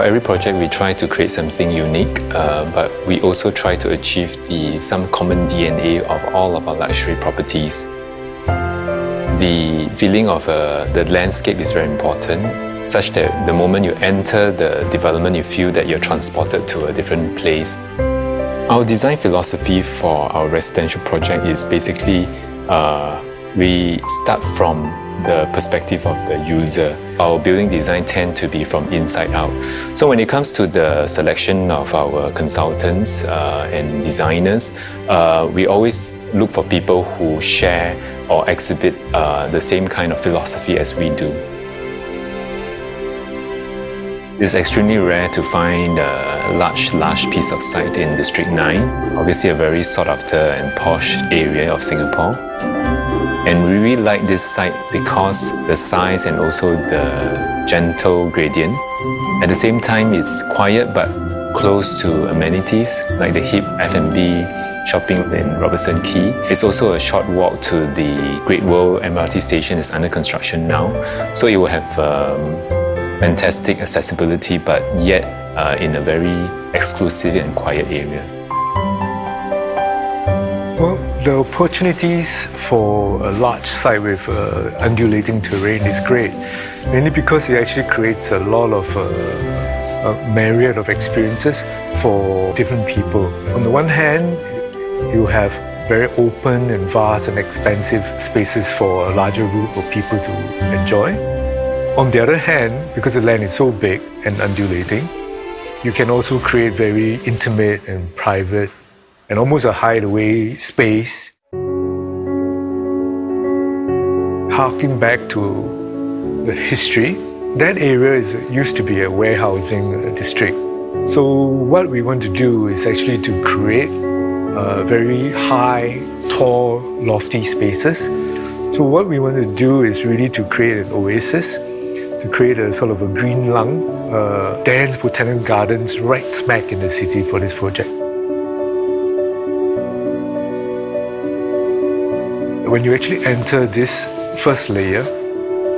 For every project, we try to create something unique, but we also try to achieve some common DNA of all of our luxury properties. The feeling of the landscape is very important, such that the moment you enter the development, you feel that you're transported to a different place. Our design philosophy for our residential project is basically we start from the perspective of the user. Our building design tend to be from inside out. So when it comes to the selection of our consultants and designers, we always look for people who share or exhibit the same kind of philosophy as we do. It's extremely rare to find a large piece of site in District 9, obviously a very sought after and posh area of Singapore. And we really like this site because the size and also the gentle gradient. At the same time, it's quiet but close to amenities like the hip F&B shopping in Robertson Quay. It's also a short walk to the Great World MRT station. It's under construction now. So it will have fantastic accessibility, but yet in a very exclusive and quiet area. Well, the opportunities for a large site with undulating terrain is great, mainly because it actually creates a lot of a myriad of experiences for different people. On the one hand, you have very open and vast and expansive spaces for a larger group of people to enjoy. On the other hand, because the land is so big and undulating, you can also create very intimate and private and almost a hideaway space. Harking back to the history, that area used to be a warehousing district. So what we want to do is actually to create very high, tall, lofty spaces. So what we want to do is really to create an oasis, to create a sort of a green lung, dense botanic gardens right smack in the city for this project. When you actually enter this first layer,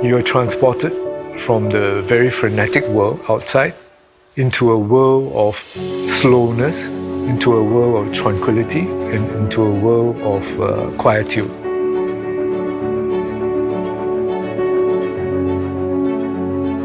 you are transported from the very frenetic world outside into a world of slowness, into a world of tranquility, and into a world of quietude.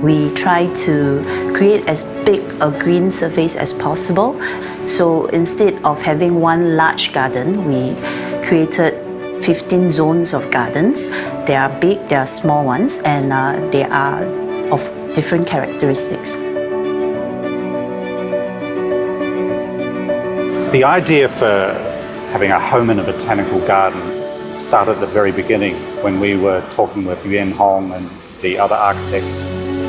We try to create as big a green surface as possible. So instead of having one large garden, we created 15 zones of gardens. They are big, they are small ones, and they are of different characteristics. The idea for having a home in a botanical garden started at the very beginning when we were talking with Yuan Hong and the other architects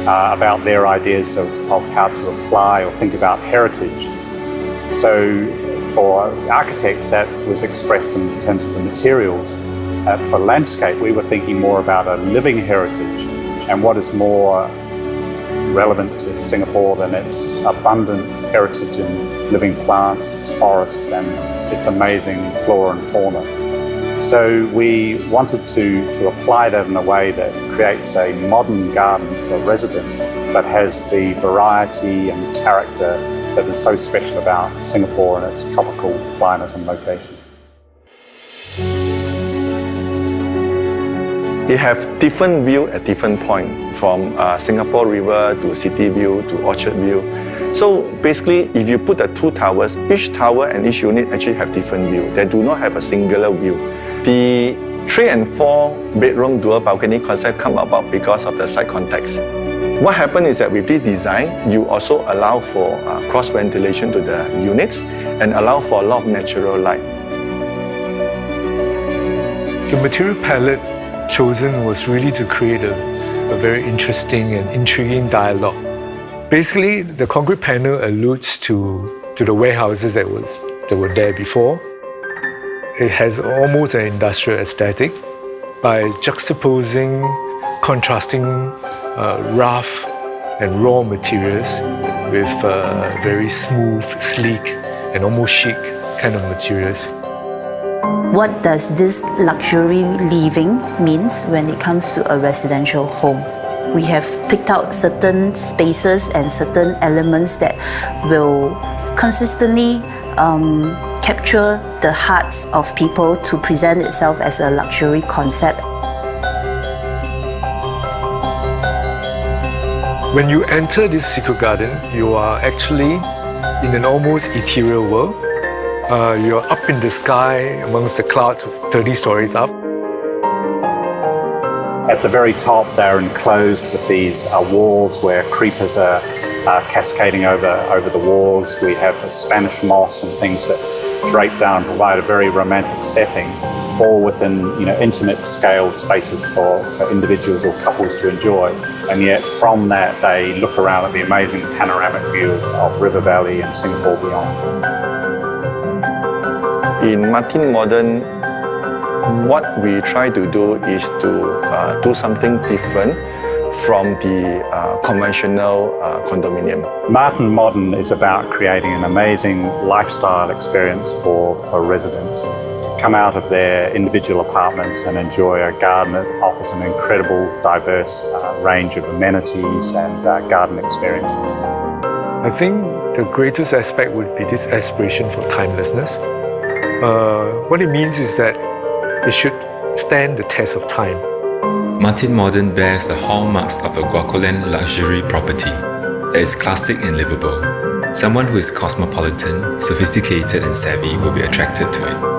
about their ideas of how to apply or think about heritage. So for architects, that was expressed in terms of the materials. For landscape, we were thinking more about a living heritage and what is more relevant to Singapore than its abundant heritage in living plants, its forests and its amazing flora and fauna. So we wanted to apply that in a way that creates a modern garden for residents but has the variety and character that is so special about Singapore and its tropical climate and location. You have different view at different point, from Singapore River to City View to Orchard View. So basically, if you put the two towers, each tower and each unit actually have different view. They do not have a singular view. The 3 and 4 bedroom dual balcony concept come about because of the site context. What happened is that with this design, you also allow for cross ventilation to the units and allow for a lot of natural light. The material palette chosen was really to create a very interesting and intriguing dialogue. Basically, the concrete panel alludes to the warehouses that were there before. It has almost an industrial aesthetic by juxtaposing, contrasting rough and raw materials with very smooth, sleek, and almost chic kind of materials. What does this luxury living means when it comes to a residential home? We have picked out certain spaces and certain elements that will consistently capture the hearts of people to present itself as a luxury concept. When you enter this secret garden, you are actually in an almost ethereal world. You're up in the sky amongst the clouds 30 stories up. At the very top, they're enclosed with these walls where creepers are cascading over the walls. We have Spanish moss and things that drape down and provide a very romantic setting, all within intimate scaled spaces for individuals or couples to enjoy. And yet from that, they look around at the amazing panoramic view of River Valley and Singapore beyond. In Martin Modern, what we try to do is to do something different from the conventional condominium. Martin Modern is about creating an amazing lifestyle experience for residents to come out of their individual apartments and enjoy a garden that offers an incredible, diverse range of amenities and garden experiences. I think the greatest aspect would be this aspiration for timelessness. What it means is that it should stand the test of time. Martin Modern bears the hallmarks of a Guacolan luxury property that is classic and livable. Someone who is cosmopolitan, sophisticated and savvy will be attracted to it.